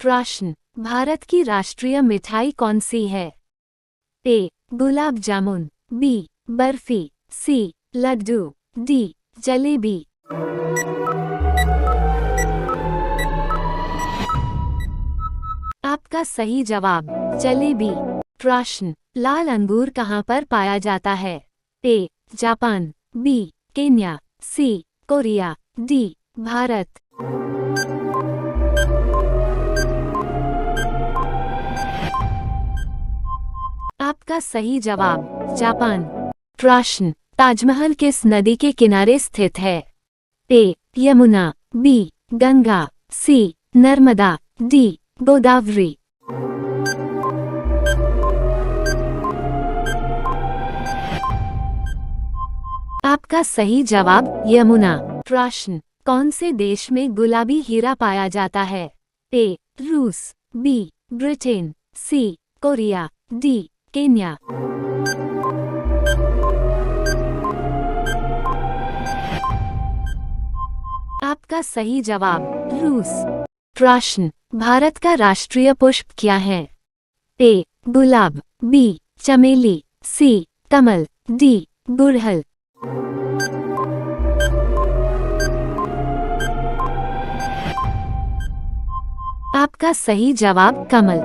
प्रश्न, भारत की राष्ट्रीय मिठाई कौन सी है? ए. गुलाब जामुन, बी. बर्फी, सी. लड्डू, डी. जलेबी। आपका सही जवाब जलेबी। प्रश्न, लाल अंगूर कहाँ पर पाया जाता है? A. Japan, B. Kenya, C. Korea, D. Bharat. आपका सही जवाब जापान। प्रश्न, ताजमहल किस नदी के किनारे स्थित है? ए. यमुना, बी. गंगा, सी. नर्मदा, डी. गोदावरी। आपका सही जवाब यमुना। प्रश्न, कौन से देश में गुलाबी हीरा पाया जाता है? ए. रूस, B. Britain, C. Korea, D. Kenya. आपका सही जवाब रूस। प्रश्न, भारत का राष्ट्रीय पुष्प क्या है? ए. गुलाब, बी. चमेली, सी. कमल, डी. गुड़हल। आपका सही जवाब कमल।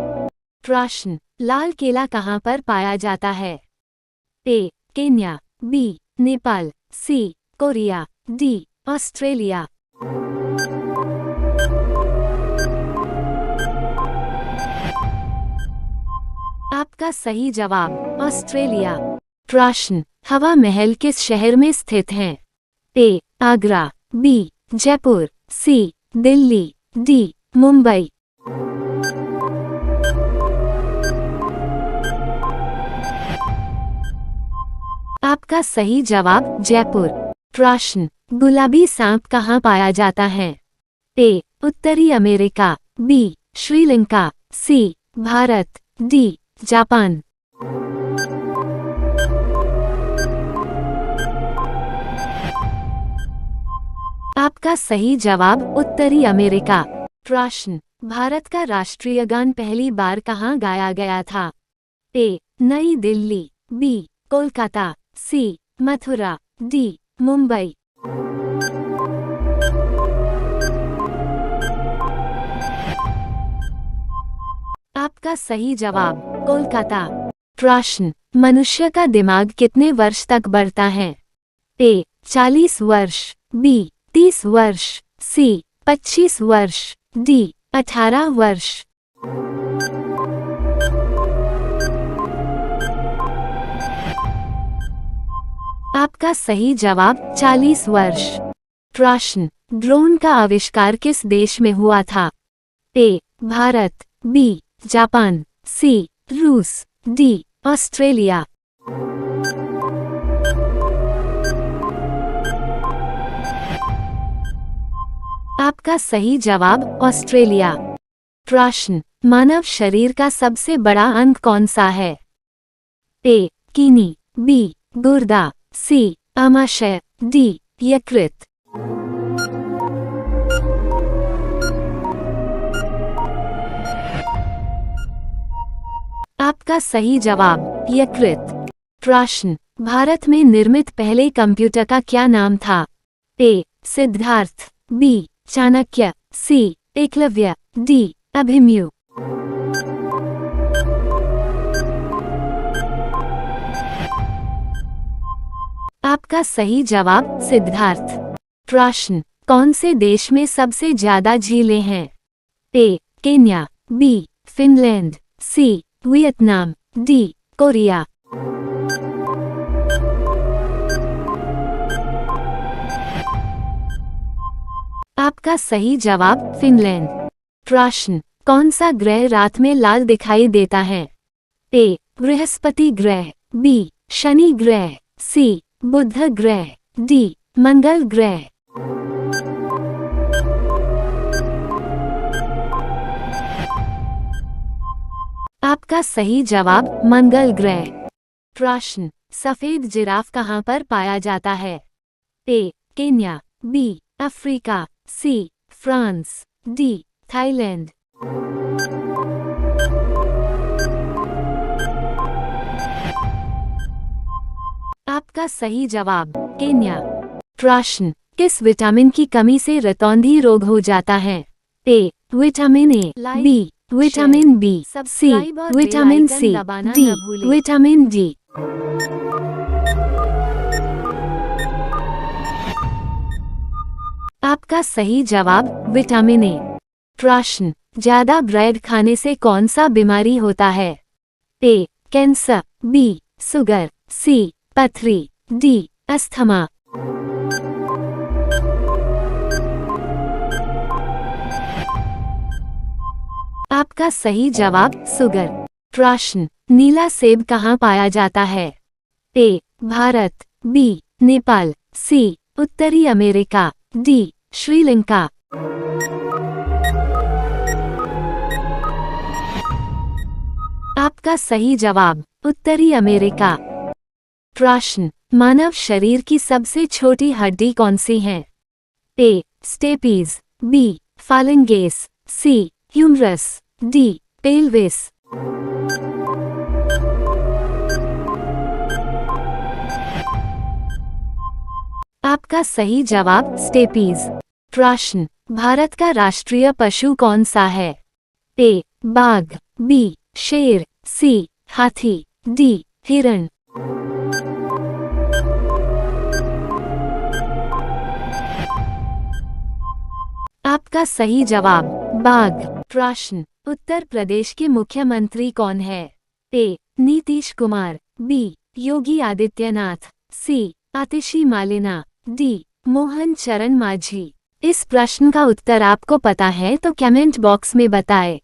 प्रश्न, लाल केला कहाँ पर पाया जाता है? A. Kenya, B. Nepal, C. Korea, D. Australia. आपका सही जवाब ऑस्ट्रेलिया। प्रश्न, हवा महल किस शहर में स्थित है? ए. आगरा, बी. जयपुर, सी. दिल्ली, डी. मुंबई। आपका सही जवाब जयपुर। प्रश्न, गुलाबी सांप कहाँ पाया जाता है? ए. उत्तरी अमेरिका, बी. श्रीलंका, सी. भारत, डी. जापान। आपका सही जवाब उत्तरी अमेरिका। प्रश्न, भारत का राष्ट्रीय गान पहली बार कहाँ गाया गया था? ए. नई दिल्ली, बी. कोलकाता, सी. मथुरा, डी. मुंबई। आपका सही जवाब कोलकाता। प्रश्न, मनुष्य का दिमाग कितने वर्ष तक बढ़ता है? ए. 40 वर्ष, बी. 30 वर्ष, सी. 25 वर्ष, डी. 18 वर्ष। आपका सही जवाब 40 वर्ष। प्रश्न, ड्रोन का आविष्कार किस देश में हुआ था? ए. भारत, बी. जापान, सी. रूस, डी. ऑस्ट्रेलिया। आपका सही जवाब ऑस्ट्रेलिया। प्रश्न, मानव शरीर का सबसे बड़ा अंग कौन सा है? ए. Kidney, B. गुर्दा, सी. आमाशय, डी. यकृत। आपका सही जवाब यकृत। प्रश्न, भारत में निर्मित पहले कंप्यूटर का क्या नाम था? ए. सिद्धार्थ, बी. चाणक्य, सी. एकलव्य, डी. अभिमन्यु। आपका सही जवाब सिद्धार्थ। प्रश्न, कौन से देश में सबसे ज्यादा झीलें हैं? A. Kenya, B. Finland, C. Vietnam, D. Korea. आपका सही जवाब फिनलैंड। प्रश्न, कौन सा ग्रह रात में लाल दिखाई देता है? ए. बृहस्पति ग्रह, बी. शनि ग्रह, सी. बुध ग्रह, डी. मंगल ग्रह। आपका सही जवाब मंगल ग्रह। प्रश्न, सफेद जिराफ कहाँ पर पाया जाता है? A. Kenya, B. Africa, C. France, D. Thailand. आपका सही जवाब केन्या। प्रश्न, किस विटामिन की कमी से रतौंधी रोग हो जाता है? A vitamin A, B vitamin B, C vitamin C, D vitamin D. आपका सही जवाब विटामिन ए। प्रश्न, ज्यादा ब्रेड खाने से कौन सा बीमारी होता है? ए कैंसर, बी शुगर, सी पथरी, डी अस्थमा। आपका सही जवाब शुगर। प्रश्न, नीला सेब कहाँ पाया जाता है? ए भारत, बी नेपाल, सी उत्तरी अमेरिका, डी श्रीलंका। आपका सही जवाब उत्तरी अमेरिका। प्रश्न, मानव शरीर की सबसे छोटी हड्डी कौन सी है? ए स्टेपीज, बी फालिंगेस, सी ह्यूमरस, डी पेल्विस। आपका सही जवाब स्टेपीज। प्रश्न, भारत का राष्ट्रीय पशु कौन सा है? ए बाघ, बी शेर, सी हाथी, डी हिरण। आपका सही जवाब बाघ। प्रश्न, उत्तर प्रदेश के मुख्यमंत्री कौन है? ए नीतीश कुमार, बी योगी आदित्यनाथ, सी आतिशी मालिना, डी मोहन चरण मांझी। इस प्रश्न का उत्तर आपको पता है तो कमेंट बॉक्स में बताएं।